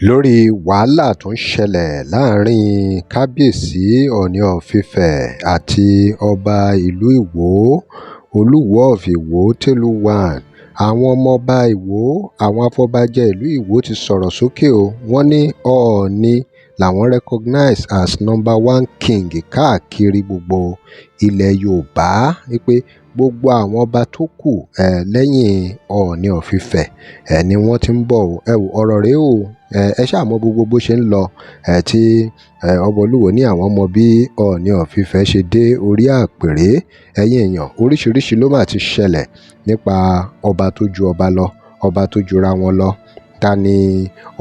lórí wàhálà tó ń ṣẹlẹ̀ láàrin kábíyèsí Ooni of Ife àti ọba ìlú Ìwó Oluwo of Iwo Telu One. Àwọn ọmọọba Ìwó àwọn afọbajẹ ìlú Ìwó ti sọ̀rọ̀ sókè o. Wọ́n ní Ọọ̀ni làwọn recognize as number one king káàkiri gbogbo ilẹ̀ Yorùbá, wípé gbogbo àwọn ọba tó kù lẹ́yìn Ooni of Ife ni wọ́n ti ń bọ̀ o. Ẹ wò ọ̀rọ̀ rèé o. Ẹ ṣáà mọ gbogbo bó ṣe ń lọ tí ọba Olúwo ní àwọn ọmọ bí Ooni of Ife ṣe dé orí àpèrè. Ẹ̀yin èèyàn, oríṣiríṣi ló mà ti ṣẹlẹ̀ nípa ọba tó ju ọba lọ, ọba tó jura wọn lọ. Ta ni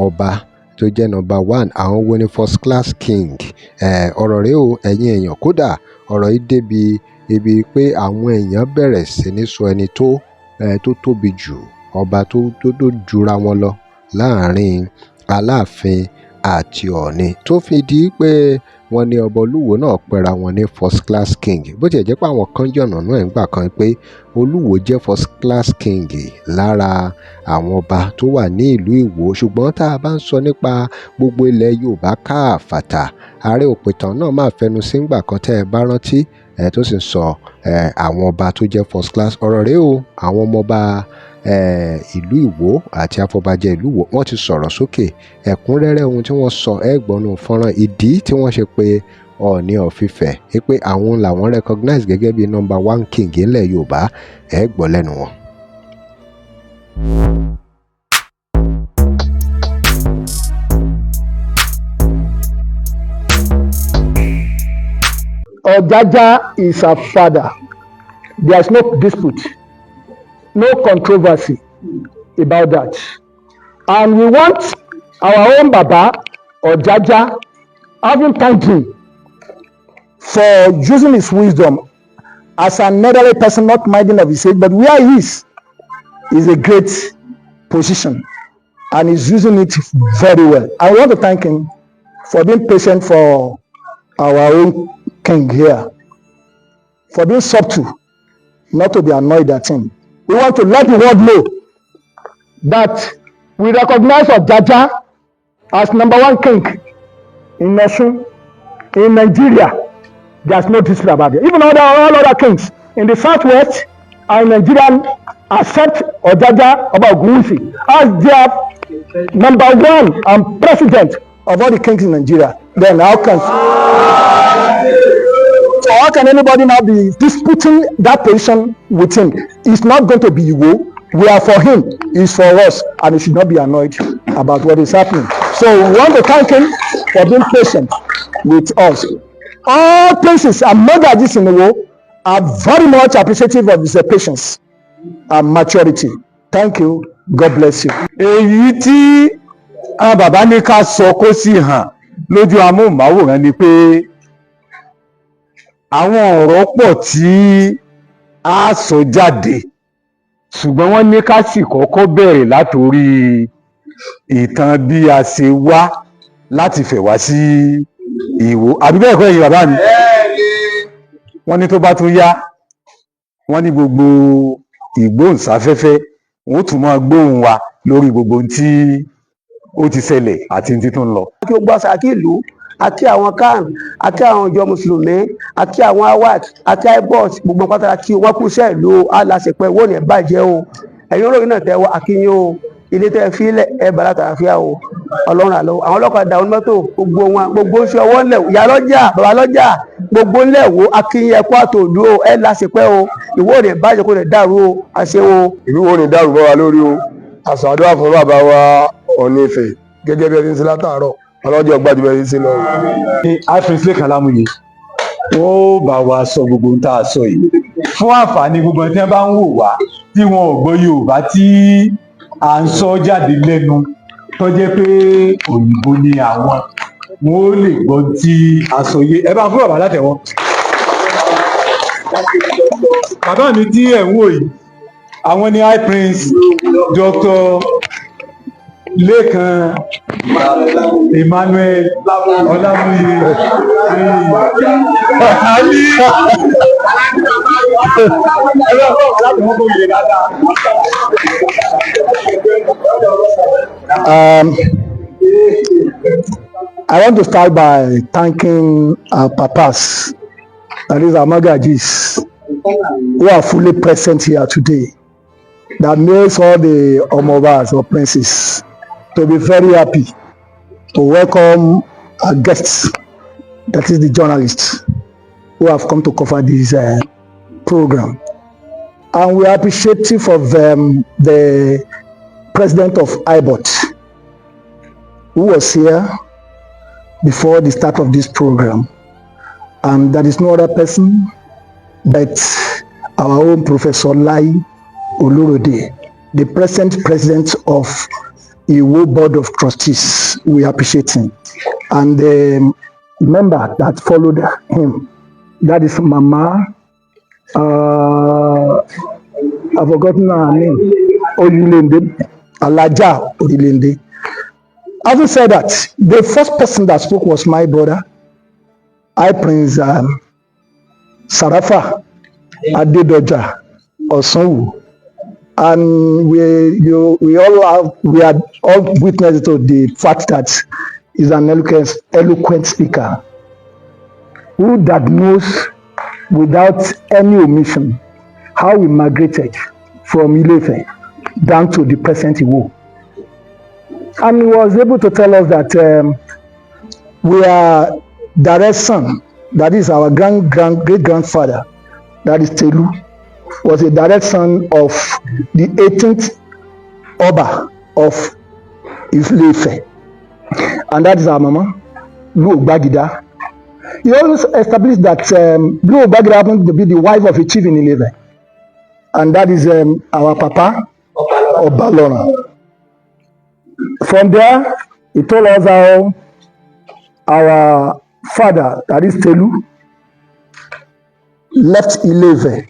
ọba tó jẹ́ number one? Àwọn wo ni first class king? Ọ̀rọ̀ rèé o ẹ̀yin èèyàn. Kódà ọ̀rọ̀ yìí débi ibi pé àwọn èèyàn bẹ̀rẹ̀ sí ní sọ ẹni tó tóbi jù, ọba tó jura wọn lọ láàrin Aláàfin àti Ọọ̀ni, tó fi di pé wọ́n ní ọba Olúwo náà pera wọn ní first class king. Bó tiẹ̀ jẹ́ pé àwọn kan yànnàná ẹ̀ ń gbà kan pé Olúwo jẹ́ first class king lára àwọn ọba tó wà ní ìlú Ìwó. Ṣùgbọ́n tá a bá ń sọ nípa gbogbo ilẹ̀ Yorùbá káàfàtà, Ààrẹ Òpìtàn náà máa fẹnu sí ńgbà kan tẹ́ ẹ bá rántí, tó sì ń sọ àwọn ọba tó jẹ́ first class. Ọ̀rọ̀ rèé o. Àwọn ọmọọba ìlú Ìwó àti Afọbajẹ ìlú Ìwó wọ́n ti sọ̀rọ̀ sókè. Ẹ̀kúnrẹ́rẹ́ ohun tí wọ́n sọ ẹ gbọ́ nínú fọ́nrán. Ìdí tí wọ́n ṣe pé Ooni of Ife pé àwọn làwọn recognize gẹ́gẹ́ bí number one king ilẹ̀ Yorùbá, ẹ gbọ́ lẹ́nu wọn. Ojaja is our father. There is no dispute, no controversy about that. And we want our own Baba, Ojaja, having thanked him for using his wisdom as an elderly person, not minding of his age, but where he is a great position and he's using it very well. I want to thank him for being patient for our own king here, for being subtle, not to be annoyed at him. We want to let the world know that we recognize Ojaja as number one king in nation, in Nigeria. There's no dispute about it. Even all other kings in the southwest and Nigeria accept Ojaja Oba Ogunwusi as their number one and president of all the kings in Nigeria. Then how can anybody now be disputing that position with him? It's not going to be Iwo. We are for him, he's for us, and he should not be annoyed about what is happening. So we want to thank him for being patient with us. All princes and Mogaji in the world are very much appreciative of his patience and maturity. Thank you. God bless you. Èyí tí àwọn bàbá ní ká sọ kó sì hàn lójú amóhùnmáwòrán ni pé àwọn ọ̀rọ̀ pọ̀ tí a sọ jáde, ṣùgbọ́n wọ́n ní ká sì kọ́kọ́ bẹ̀rẹ̀ látòrí ìtàn bí a ṣe wá láti fẹ̀ wá sí Ìwó. Àbí bẹ́ẹ̀ kọ́ ẹ̀yin bàbá mi? Wọ́n ní tó bá tún yá, wọ́n ní gbogbo ìgbóhùnsáfẹ́fẹ́ wọ́n tún máa gbóhùn wa lórí gbogbo ohun tí ó ti ṣẹlẹ̀ àti ohun tí tó ń lọ. Kí o gbọ́ sàkí ìlú àti àwọn kan àti àwọn ìjọ mùsùlùmí àti àwọn awat àti ibos gbogbo pátá kí wọ́n kú iṣẹ́ ìlú aláṣepẹ́ wọ́n ní ẹ̀ bàjẹ́ o. Ẹ̀yin olórin náà tẹ́wọ́ akínyìn o, ilé tẹ́ fi lẹ̀ ẹ̀ bàrà tààfíà o. Ọlọ́run àlọ́ àwọn ọlọ́kadà onímọ́tò gbogbo wọn gbogbo iṣẹ́ ọwọ́ ńlẹ̀ ìyá lọ́jà bàbá lọ́jà gbogbo ńlẹ̀ wo akínyìn ẹ̀kọ́ àtòlú o ẹ̀ láṣepẹ́ o. Ìwọ ò ní bàjẹ́ kó lè dàrú o àṣẹ o. Ìlú wo ni dàrú bá wa lórí o. Àṣàdúrà fún bàbá wa Ooni Ife gẹ́gẹ́ bí ẹni sí látàárọ̀ ọlọ́jọ́ gbàdúrà yìí sí lọ. Àfẹ́sílẹ̀ kan lámúyẹ wọ́n bá wa sọ gbogbo ohun tá a sọ yìí fún àǹfààní gbogbo ẹni tí wọ́n bá ń wò wá tí wọn ò gbọ́ Yorùbá tí à ń sọ jáde lẹ́nu tó jẹ́ pé òyìnbó ni àwọn wọn ò lè gbọ́ tí a sọ yé. Ẹ bá fún bàbá látẹ̀wọ́. Bàbá mi tí ẹ̀ ń wò yìí, àwọn ni High Prince Dr. Lẹ́kan Emmanuel Ọlámúyè I want to start by thanking our papas, that is our magajis, who are fully present here today. That makes all the omovas or princes to be very happy to welcome our guests, that is the journalists, who have come to cover this program. And we are appreciative of the president of IBOT, who was here before the start of this program. And that is no other person but our own Professor Lai Olurode, the present president of Iwo Board of Trustees. We appreciate him. And the member that followed him, that is Mama, I've forgotten her name, Oyilende, Alaja Oyilende. Having said that, the first person that spoke was my brother, Prince Sarafa Adedoja Osunwu. And we are all witness to the fact that he's an eloquent speaker who diagnosed without any omission how we migrated from Ile-Ife down to the present Iwo. And he was able to tell us that we are direct son, that is our great-grandfather, that is Telu, was a direct son of the 18th Oba of Ile-Ife. And that is our mama, Lu Ogbagida. He always established that Lu Ogbagida happened to be the wife of a chief in Ile-Ife. And that is our papa, Obalora. From there, he told us how our father, that is Telu, left Ile-Ife.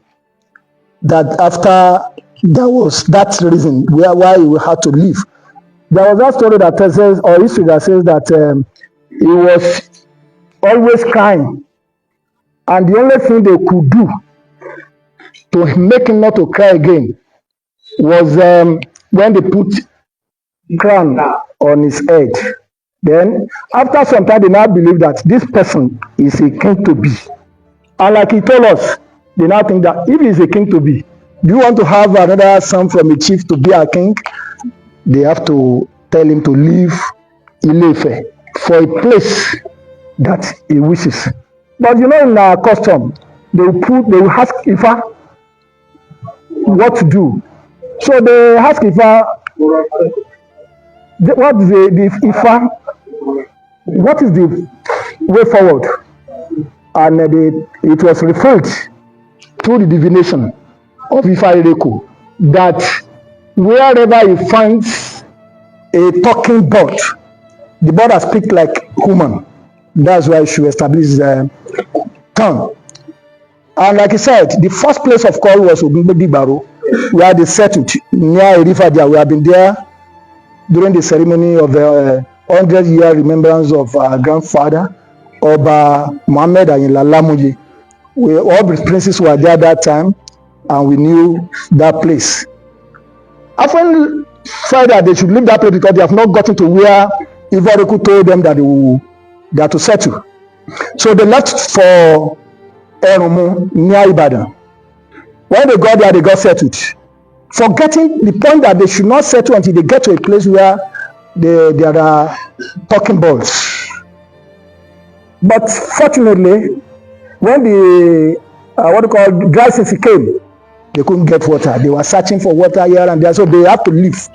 That after there was that reason why he had to leave. There was that story that says, or history that says that he was always crying. And the only thing they could do to make him not to cry again was when they put crown on his head. Then, after some time, they now believe that this person is a king to be. And like he told us, they now think that if he's a king to be, do you want to have another son from a chief to be a king? They have to tell him to leave Ile-Ife for a place that he wishes. But you know, in our custom, they will ask Ifa what to do. So they ask Ifa, what is the Ifa? What is the way forward? And it was referred through the divination of Ifa Ireko that wherever he finds a talking bird, the bird that speaks like human, that's why he should establish town. And like he said, the first place of call was Ogungbedigbaro, where they settled near a river there. We have been there during the ceremony of the 100-year remembrance of our grandfather, Oba Muhammad Ayinla Lamuyi. All the princes were there that time, and we knew that place. I finally felt that they should leave that place because they have not gotten to where Ivoreku told them that they are to settle. So they left for Erumu near Ibadan. When they got there, they got settled, forgetting the point that they should not settle until they get to a place where there are talking birds. But fortunately, when the dry season came, they couldn't get water. They were searching for water here and there, so they had to leave.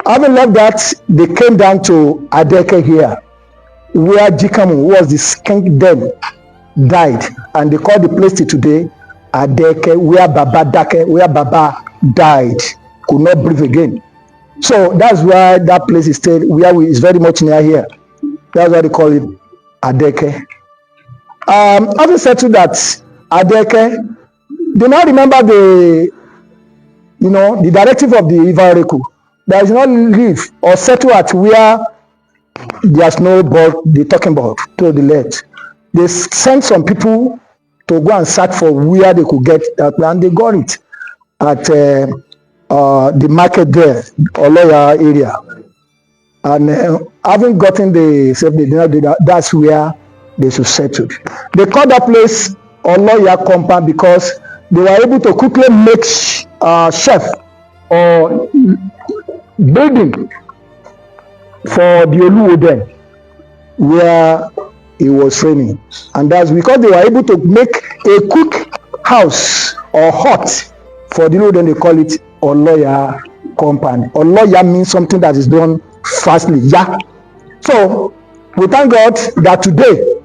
Having left that, they came down to Adeke here, where Jikamu, who was the king then, died, and they call the place till today Adeke, where Baba died, could not breathe again. So that's why that place is still is very much near here. That's why they call it Adeke. Having said to that, Adeke, they now remember the directive of the Ivareku. There is not live or settle at where there's no bird, the talking about to the left. They sent some people to go and search for where they could get that, and they got it at the market there, Oloya area. And having gotten the safety, that's where they should settle. They call that place Oloya compound because they were able to quickly make chef or building for the oluwo then, where it was raining, and that's because they were able to make a cook house or hut for the oluwo. Then they call it Oloya compound. Oloya means something that is done fastly. Yeah. So we thank God that today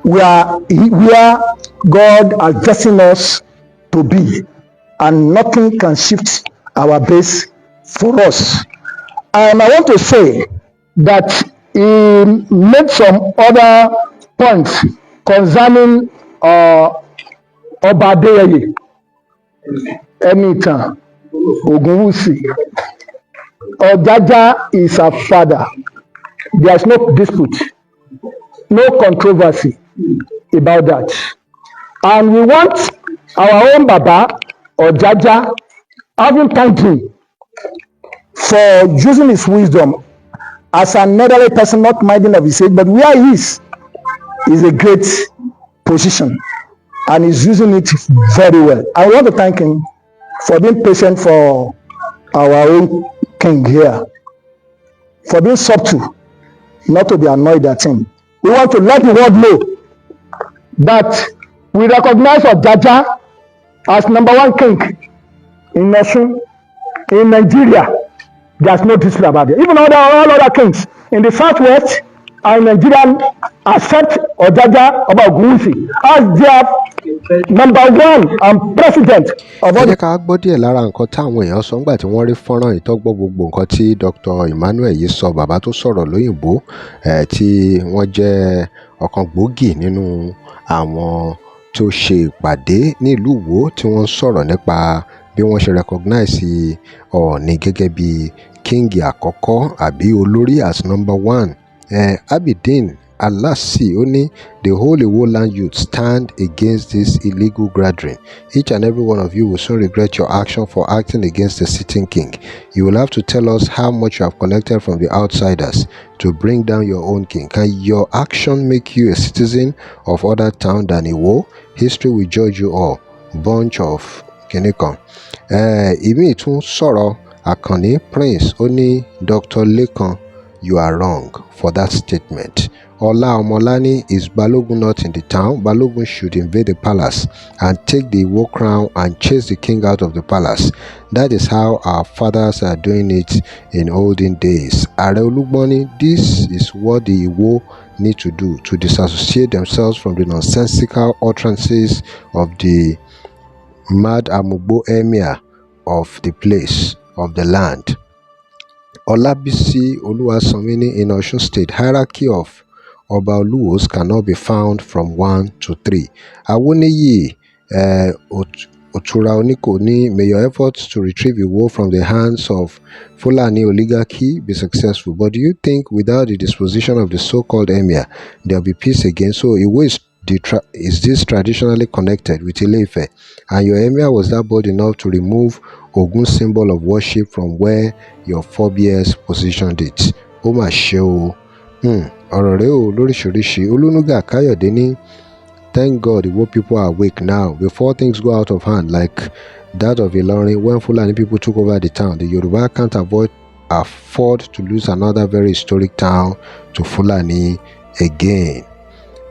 we are where God has destined us to be, and nothing can shift our base for us. And I want to say that he made some other points concerning Ọba Adéyẹyè, Ẹniìtàn, Ògúnwùsì. Ọjájá is her father. There is no dispute, no controversy about that. And we want our own Baba, Ọjájá, having thanked him for using his wisdom as an elderly person, not minding of his age, but where he is a great position, and he's using it very well. I want to thank him for being patient for our own king here, for being subtle, not to be annoyed at him. We want to let the world know that we recognize Ọjájá as number one king in Osun, in Nigeria. There's no dispute about it. Even all other kings in the southwest and Nigeria accept Ọjájá Ọba Ògúnwùsì as their number one and president of ẹ all jẹ́ the. ká gbọ́ díẹ̀ lára nǹkan táwọn èèyàn sọ nígbà tí wọ́n rí fọ́nrán yìí tó gbọ́ gbogbo nǹkan tí Dr. Emmanuel yìí sọ, bàbá tó sọ̀rọ̀ lóyìnbó tí wọ́n jẹ́ ọ̀kan gbòógì nínú àwọn tó ṣe ìpàdé nílùú Ìwó tí wọ́n sọ̀rọ̀ nípa bí wọ́n ṣe recognize Ọọ̀ni gẹ́gẹ́ bí kíngì àkọ́kọ́ àbí olórí as number one. Abidin Alasi ó ní the whole Iwo land youth stand against this illegal gathering. Each and every one of you will soon regret your action for acting against the sitting king. You will have to tell us how much you have collected from the outsiders to bring down your own king. Can your action make you a citizen of other town than Iwo? History will judge you all. Bunch of kinikan. Ìmí tún sọ̀rọ̀ Àkànní Prince ó ní Dr. Lekan, you are wrong for that statement. Ola Omolani, is Balogun not in the town? Balogun should invade the palace and take the Iwo crown and chase the king out of the palace. That is how our fathers are doing it in olden days. Are Olugboni, this is what the Iwo need to do to disassociate themselves from the nonsensical utterances of the mad Amugbo emir of the place, of the land. Olabisi Oluwasanmini, in Osun State, hierarchy of Oba Oluwos cannot be found from 1 to 3. Awoniyi Otura Oniko ni, may your efforts to retrieve Iwo from the hands of Fulani oligarchy be successful. But do you think without the disposition of the so-called emir, there will be peace again? So Iwo is this traditionally connected with Ile-Ife, and your emir was that bold enough to remove Ogun's symbol of worship from where your forebears positioned it? Ó mà ṣe o. Ọ̀rọ̀ rẹ̀ o lóríṣiríṣi. Olúnúgà Káyọ̀dé ní, thank God Igbo people are awake now. Before things go out of hand like that of Ilorin, when Fulani people took over the town, the Yoruba can't afford to lose another very historic town to Fulani again.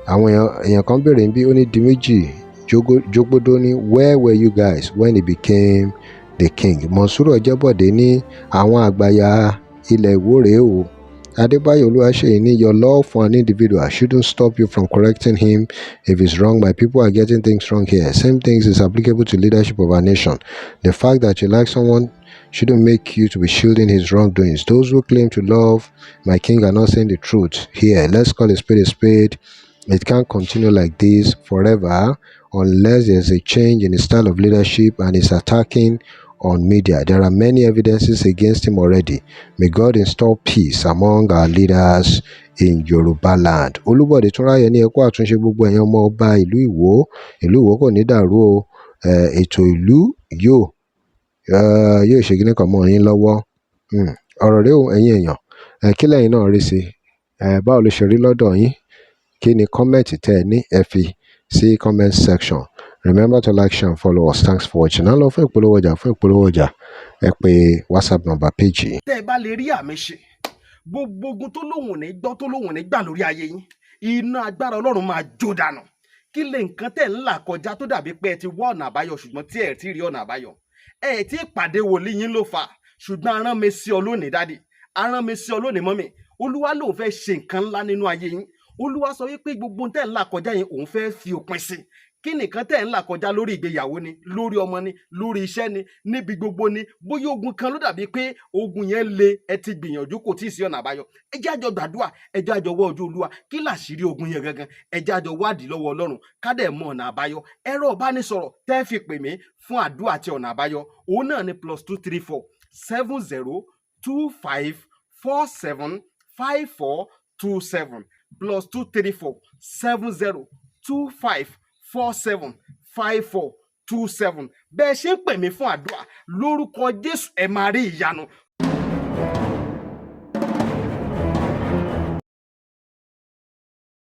Àwọn èèyàn kan béèrè bí ó ní di méjì Jogbodo ní, where were you guys when he became the king? Monsuru Ọjẹ́bọ̀dé ní, àwọn àgbàyà ilẹ̀ Ìwó rèé o. Adébáyọ̀ Olúwaṣeyì ní, your love for an individual shouldn't stop you from correcting him if he's wrong. My people are getting things wrong here. Same things is applicable to leadership of our nation. The fact that you like someone shouldn't make you to be shielding his wrongdoings. Those who claim to love my king are not saying the truth here. Let's call a spade a spade. It can't continue like this forever unless there's a change in his style of leadership and his attacking on media. There are many evidences against him already. May God install peace among our leaders in Yorubaland. Olúbọ̀dé Túnráyọ̀ ní, ẹ kú àtúnṣe gbogbo ẹ̀yin ọmọ ọba ìlú Ìwó kò ní dàrú o. Ètò ìlú yóò ṣe kíní kan mọ́ yín lọ́wọ́. Ọ̀rọ̀ rẹ̀ o ẹ̀yin èèyàn. kí lẹ́yìn náà rí sí báwo ló ṣe rí lọ́dọ̀ yín kí ni kọ́mẹ̀ntì tẹ́ ẹ ní ẹ fi sí comment section. Remember to like, share and follow us. Thanks for watching. Á lọ fún ìpolówó ọjà ẹ pè WhatsApp number page yìí. tẹ́ ẹ bá lè rí àmì ṣe gbogbo ogun tó lóhùn ní gbọ́ tó lóhùn ní gbà lórí ayé yín iná agbára ọlọ́run máa jó dànù. Kí lè nǹkan tẹ̀ ń là kọjá tó dàbí pé ẹ ti wá ọ̀nà àbáyọ ṣùgbọ́n tí ẹ ti rí ọ̀nà àbáyọ ẹ ti pàdé wòlíì yín ló fà ṣùgbọ́n arán mi sí ọ lónìí dádì arán mi sí ọ lónìí mọ́mì olúwa lòun fẹ́ ṣe nǹkan ńlá nínú ayé yín olúwa sọ wípé gbogbo tẹ̀ ń là kọjá yín òun fẹ́ fi òpin sí kí nìkan tẹ̀ ń là kọjá lórí ìgbéyàwó ni lórí ọmọ ni lórí iṣẹ́ ni níbi gbogbo ni bóyá ogun kan ló dàbí pé ogun yẹn le ẹ ti gbìyànjú kò tí ì sí ọ̀nà àbáyọ ẹ jẹ́ àjọ gbàdúrà ẹ jẹ́ àjọ wá ojú olúwa kí làṣírí ogun yẹn gangan ẹ jẹ́ àjọ wádìí lọ́wọ́ ọlọ́run ká dẹ̀ mọ ọ̀nà àbáyọ ẹ̀rọ ìbánisọ̀rọ̀ tẹ́ fi pè mí fún àdúrà àti ọ̀nà àbáyọ òun náà ni +234 7025 47 5427 +234 7025 475427 bẹ́ẹ̀ ṣe ń pè mí fún àdúrà lórúkọ Jésù ẹ máa rí ìyanu